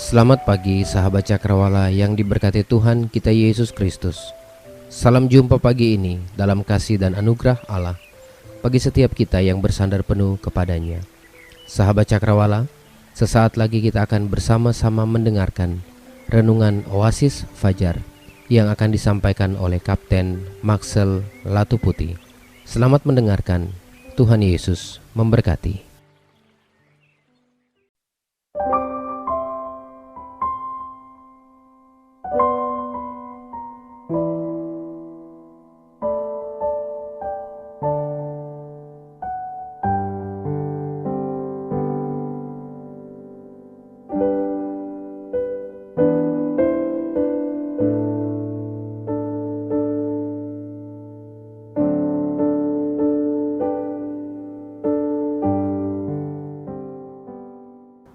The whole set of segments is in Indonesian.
Selamat pagi sahabat Cakrawala yang diberkati Tuhan kita Yesus Kristus. Salam jumpa pagi ini dalam kasih dan anugerah Allah bagi setiap kita yang bersandar penuh kepadanya. Sahabat Cakrawala, sesaat lagi kita akan bersama-sama mendengarkan renungan Oasis Fajar yang akan disampaikan oleh Kapten Maxel Latuputi. Selamat mendengarkan, Tuhan Yesus memberkati.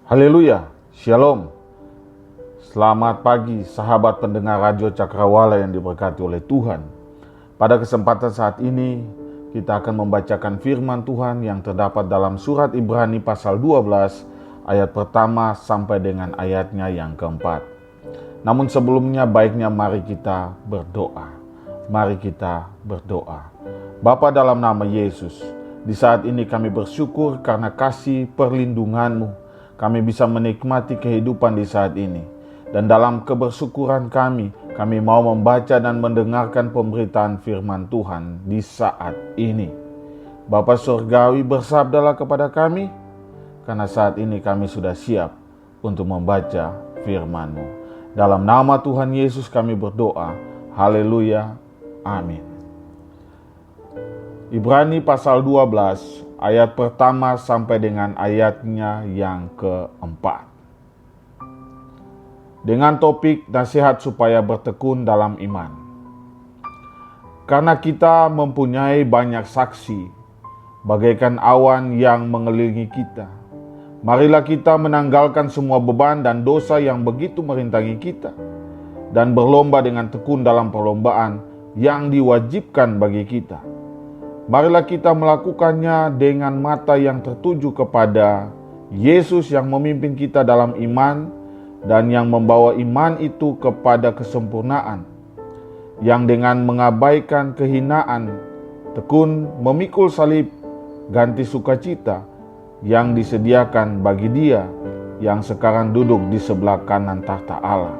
Haleluya, Shalom. Selamat pagi sahabat pendengar Radio Cakrawala yang diberkati oleh Tuhan. Pada kesempatan saat ini kita akan membacakan firman Tuhan yang terdapat dalam surat Ibrani pasal 12 ayat pertama sampai dengan ayatnya yang keempat. Namun sebelumnya baiknya mari kita berdoa. Mari kita berdoa. Bapa, dalam nama Yesus, di saat ini kami bersyukur karena kasih perlindungan-Mu. Kami bisa menikmati kehidupan di saat ini. Dan dalam kebersyukuran kami mau membaca dan mendengarkan pemberitaan firman Tuhan di saat ini. Bapa Surgawi, bersabdalah kepada kami, karena saat ini kami sudah siap untuk membaca firman-Mu. Dalam nama Tuhan Yesus kami berdoa. Haleluya. Amin. Ibrani pasal 12 ayat pertama sampai dengan ayatnya yang keempat. Dengan topik nasihat supaya bertekun dalam iman. Karena kita mempunyai banyak saksi, bagaikan awan yang mengelilingi kita. Marilah kita menanggalkan semua beban dan dosa yang begitu merintangi kita, dan berlomba dengan tekun dalam perlombaan yang diwajibkan bagi kita. Marilah kita melakukannya dengan mata yang tertuju kepada Yesus yang memimpin kita dalam iman dan yang membawa iman itu kepada kesempurnaan, yang dengan mengabaikan kehinaan tekun memikul salib ganti sukacita yang disediakan bagi Dia yang sekarang duduk di sebelah kanan tahta Allah.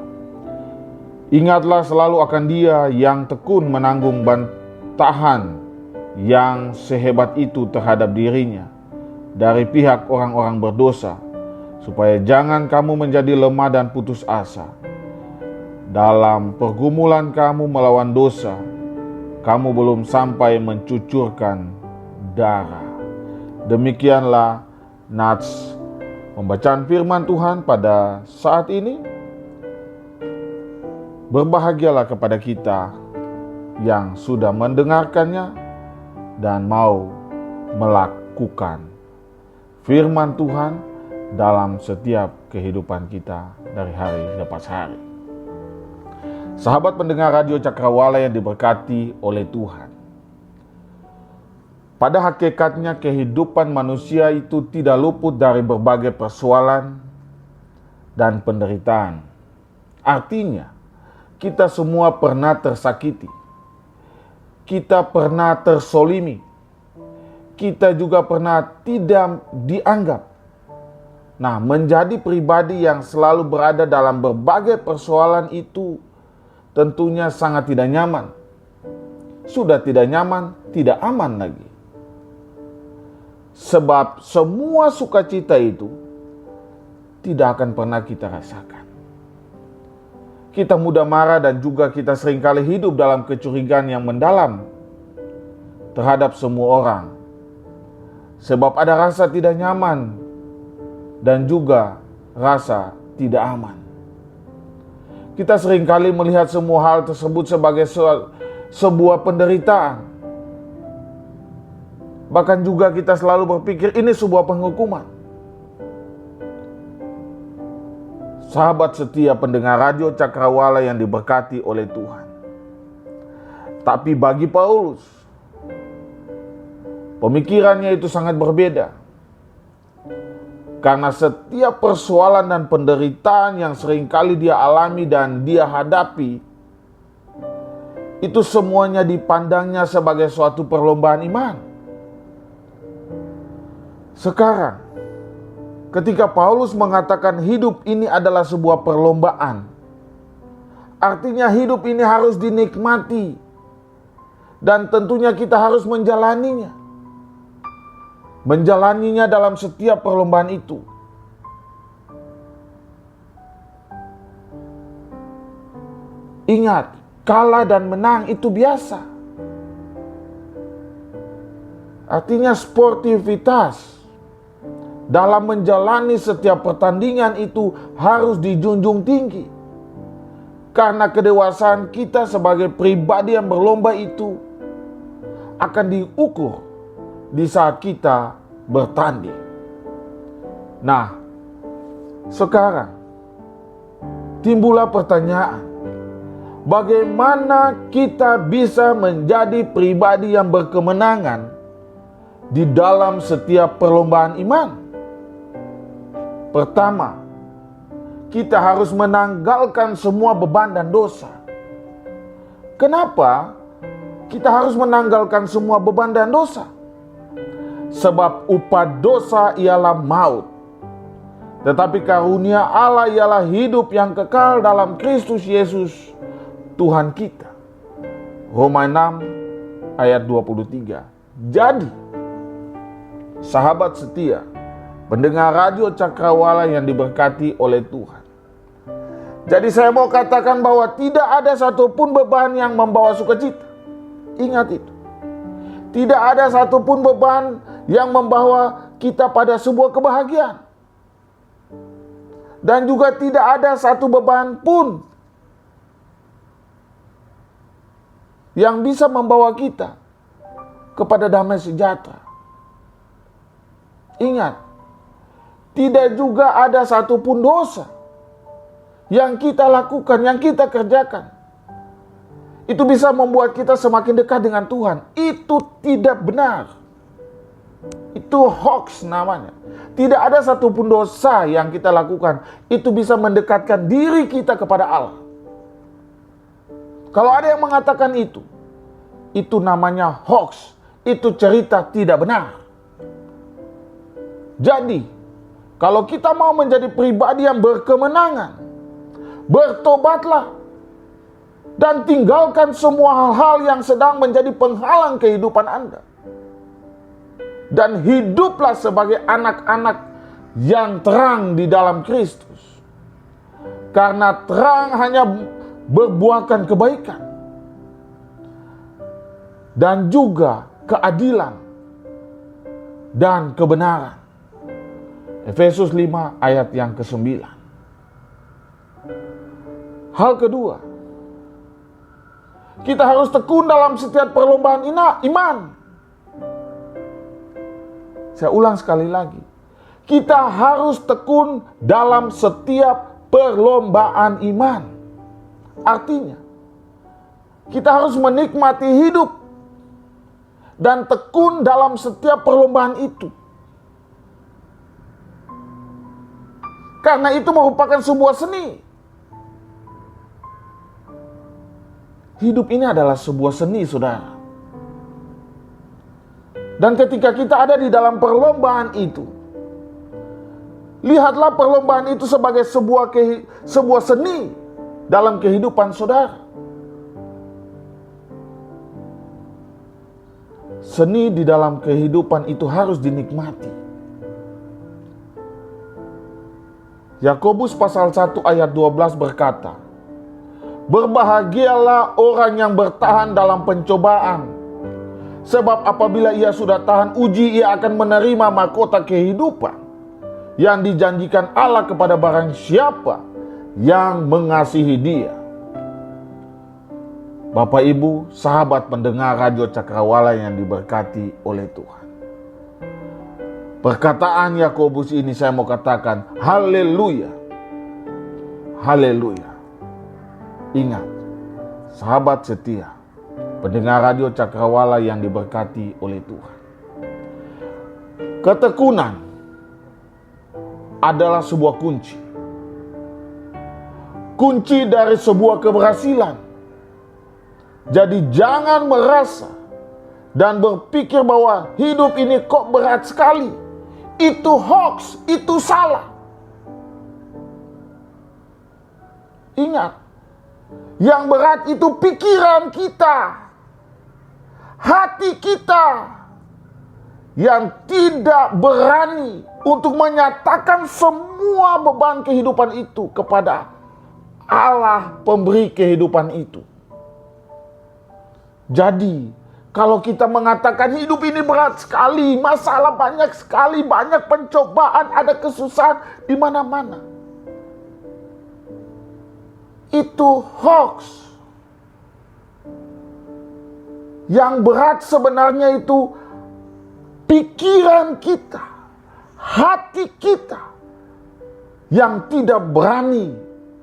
Ingatlah selalu akan Dia yang tekun menanggung bantahan yang sehebat itu terhadap dirinya dari pihak orang-orang berdosa, supaya jangan kamu menjadi lemah dan putus asa. Dalam pergumulan kamu melawan dosa, kamu belum sampai mencucurkan darah. Demikianlah nats pembacaan firman Tuhan pada saat ini. Berbahagialah kepada kita yang sudah mendengarkannya dan mau melakukan firman Tuhan dalam setiap kehidupan kita dari hari lepas hari. Sahabat pendengar Radio Cakrawala yang diberkati oleh Tuhan. Pada hakikatnya kehidupan manusia itu tidak luput dari berbagai persoalan dan penderitaan. Artinya, kita semua pernah tersakiti. Kita pernah tersolimi. Kita juga pernah tidak dianggap. Nah, menjadi pribadi yang selalu berada dalam berbagai persoalan itu tentunya sangat tidak nyaman. Sudah tidak nyaman, tidak aman lagi. Sebab semua sukacita itu tidak akan pernah kita rasakan. Kita mudah marah dan juga kita seringkali hidup dalam kecurigaan yang mendalam terhadap semua orang. Sebab ada rasa tidak nyaman dan juga rasa tidak aman. Kita seringkali melihat semua hal tersebut sebagai sebuah penderitaan. Bahkan juga kita selalu berpikir ini sebuah penghukuman. Sahabat setia pendengar Radio Cakrawala yang diberkati oleh Tuhan. Tapi bagi Paulus, pemikirannya itu sangat berbeda. Karena setiap persoalan dan penderitaan yang seringkali dia alami dan dia hadapi, itu semuanya dipandangnya sebagai suatu perlombaan iman. Sekarang, ketika Paulus mengatakan hidup ini adalah sebuah perlombaan, artinya hidup ini harus dinikmati. Dan tentunya kita harus menjalaninya. Menjalaninya dalam setiap perlombaan itu. Ingat, kalah dan menang itu biasa. Artinya sportivitas dalam menjalani setiap pertandingan itu harus dijunjung tinggi. Karena kedewasaan kita sebagai pribadi yang berlomba itu akan diukur di saat kita bertanding. Nah, sekarang timbullah pertanyaan, bagaimana kita bisa menjadi pribadi yang berkemenangan di dalam setiap perlombaan iman? Pertama, kita harus menanggalkan semua beban dan dosa. Kenapa kita harus menanggalkan semua beban dan dosa? Sebab upah dosa ialah maut, tetapi karunia Allah ialah hidup yang kekal dalam Kristus Yesus Tuhan kita. Roma 6 ayat 23. Jadi, sahabat setia, pendengar radio Cakrawala yang diberkati oleh Tuhan. Jadi saya mau katakan bahwa tidak ada satupun beban yang membawa sukacita. Ingat itu. Tidak ada satupun beban yang membawa kita pada sebuah kebahagiaan. Dan juga tidak ada satu beban pun yang bisa membawa kita kepada damai sejahtera. Ingat, tidak juga ada satupun dosa yang kita lakukan, yang kita kerjakan, itu bisa membuat kita semakin dekat dengan Tuhan. Itu tidak benar. Itu hoax namanya. Tidak ada satupun dosa yang kita lakukan itu bisa mendekatkan diri kita kepada Allah. Kalau ada yang mengatakan itu namanya hoax. Itu cerita tidak benar. Jadi, kalau kita mau menjadi pribadi yang berkemenangan, bertobatlah dan tinggalkan semua hal-hal yang sedang menjadi penghalang kehidupan Anda. Dan hiduplah sebagai anak-anak yang terang di dalam Kristus. Karena terang hanya berbuahkan kebaikan dan juga keadilan dan kebenaran. Efesus 5 ayat yang ke-9. Hal kedua, kita harus tekun dalam setiap perlombaan iman. Saya ulang sekali lagi. Kita harus tekun dalam setiap perlombaan iman. Artinya, kita harus menikmati hidup dan tekun dalam setiap perlombaan itu. Karena itu merupakan sebuah seni. Hidup ini adalah sebuah seni, saudara. Dan ketika kita ada di dalam perlombaan itu, lihatlah perlombaan itu sebagai sebuah seni dalam kehidupan saudara. Seni di dalam kehidupan itu harus dinikmati. Yakobus pasal 1 ayat 12 berkata, "Berbahagialah orang yang bertahan dalam pencobaan. Sebab apabila ia sudah tahan uji, ia akan menerima mahkota kehidupan yang dijanjikan Allah kepada barang siapa yang mengasihi dia." Bapak Ibu, sahabat pendengar radio Cakrawala yang diberkati oleh Tuhan. Perkataan Yakobus ini saya mau katakan, haleluya. Haleluya. Ingat, sahabat setia, pendengar radio Cakrawala yang diberkati oleh Tuhan. Ketekunan adalah sebuah kunci. Kunci dari sebuah keberhasilan. Jadi jangan merasa dan berpikir bahwa hidup ini kok berat sekali. Itu hoax, itu salah. Ingat, yang berat itu pikiran kita, hati kita, yang tidak berani untuk menyatakan semua beban kehidupan itu kepada Allah pemberi kehidupan itu. Jadi, kalau kita mengatakan hidup ini berat sekali, masalah banyak sekali, banyak pencobaan, ada kesusahan di mana-mana, itu hoax. Yang berat sebenarnya itu pikiran kita, hati kita, yang tidak berani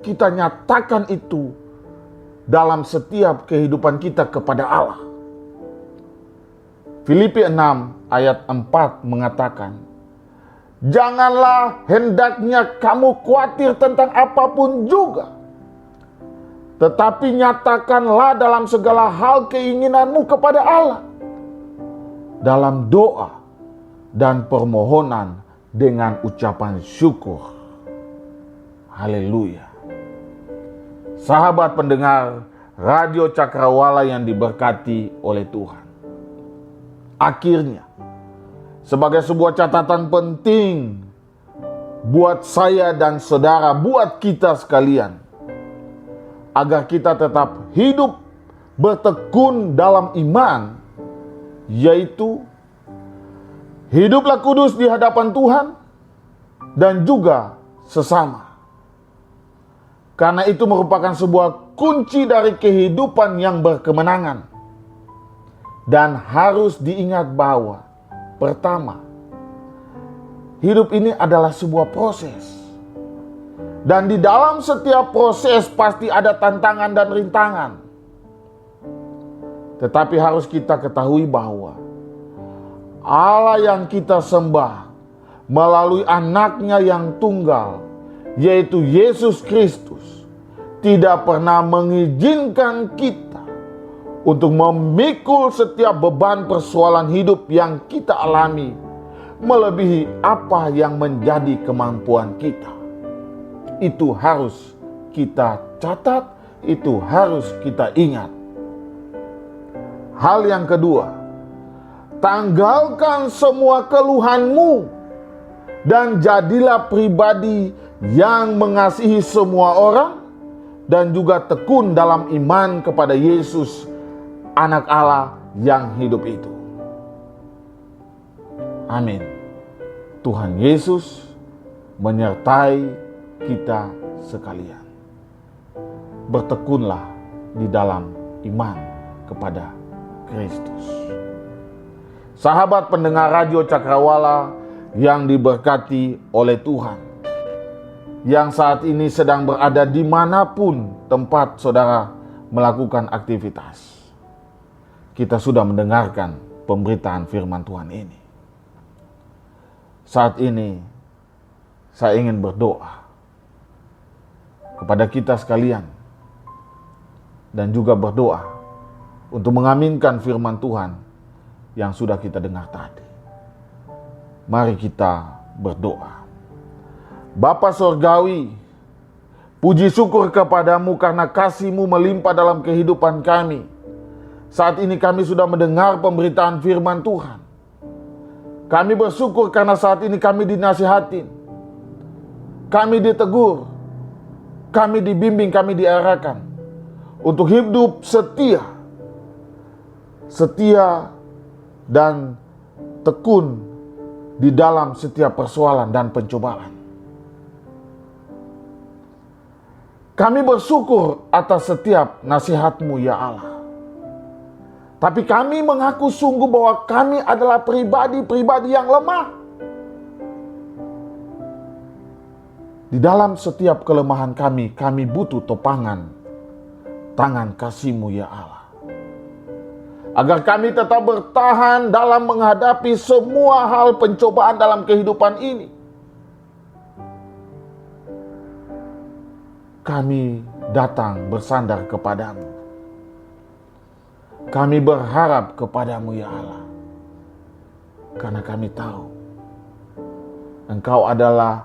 kita nyatakan itu dalam setiap kehidupan kita kepada Allah. Filipi 6 ayat 4 mengatakan, janganlah hendaknya kamu khawatir tentang apapun juga, tetapi nyatakanlah dalam segala hal keinginanmu kepada Allah, dalam doa dan permohonan dengan ucapan syukur. Haleluya. Sahabat pendengar Radio Cakrawala yang diberkati oleh Tuhan. Akhirnya, sebagai sebuah catatan penting buat saya dan saudara, buat kita sekalian, agar kita tetap hidup bertekun dalam iman, yaitu hiduplah kudus di hadapan Tuhan dan juga sesama. Karena itu merupakan sebuah kunci dari kehidupan yang berkemenangan. Dan harus diingat bahwa, pertama, hidup ini adalah sebuah proses. Dan di dalam setiap proses pasti ada tantangan dan rintangan. Tetapi harus kita ketahui bahwa Allah yang kita sembah melalui anaknya yang tunggal, yaitu Yesus Kristus, tidak pernah mengizinkan kita untuk memikul setiap beban persoalan hidup yang kita alami melebihi apa yang menjadi kemampuan kita. Itu harus kita catat, itu harus kita ingat. Hal yang kedua, tanggalkan semua keluhanmu dan jadilah pribadi yang mengasihi semua orang dan juga tekun dalam iman kepada Yesus, Anak Allah yang hidup itu. Amin. Tuhan Yesus menyertai kita sekalian. Bertekunlah di dalam iman kepada Kristus. Sahabat pendengar Radio Cakrawala yang diberkati oleh Tuhan, yang saat ini sedang berada dimanapun tempat saudara melakukan aktivitas, kita sudah mendengarkan pemberitaan firman Tuhan ini. Saat ini saya ingin berdoa kepada kita sekalian dan juga berdoa untuk mengaminkan firman Tuhan yang sudah kita dengar tadi. Mari kita berdoa. Bapa Sorgawi, puji syukur kepadamu karena kasih-Mu melimpah dalam kehidupan kami. Saat ini kami sudah mendengar pemberitaan firman Tuhan. Kami bersyukur karena saat ini kami dinasihatin, kami ditegur, kami dibimbing, kami diarahkan untuk hidup setia dan tekun di dalam setiap persoalan dan pencobaan. Kami bersyukur atas setiap nasihat-Mu ya Allah. Tapi kami mengaku sungguh bahwa kami adalah pribadi-pribadi yang lemah. Di dalam setiap kelemahan kami butuh topangan tangan kasih-Mu ya Allah. Agar kami tetap bertahan dalam menghadapi semua hal pencobaan dalam kehidupan ini. kami datang bersandar kepadamu. Kami berharap kepadamu ya Allah, karena kami tahu Engkau adalah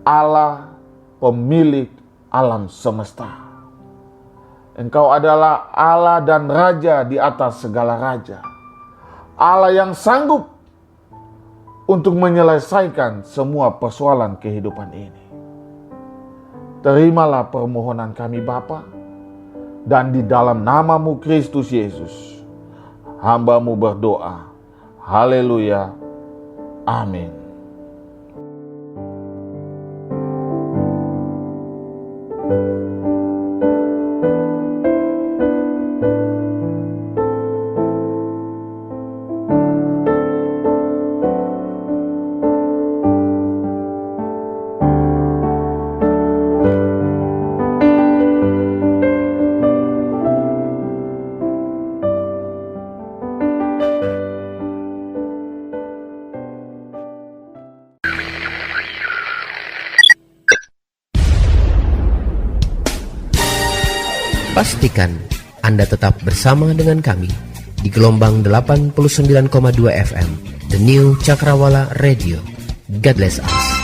Allah pemilik alam semesta. Engkau adalah Allah dan Raja di atas segala raja. Allah yang sanggup untuk menyelesaikan semua persoalan kehidupan ini. Terimalah permohonan kami Bapa, dan di dalam nama-Mu Kristus Yesus, hamba-Mu berdoa. Haleluya. Amin. Pastikan Anda tetap bersama dengan kami di gelombang 89,2 FM, The New Cakrawala Radio. God bless us.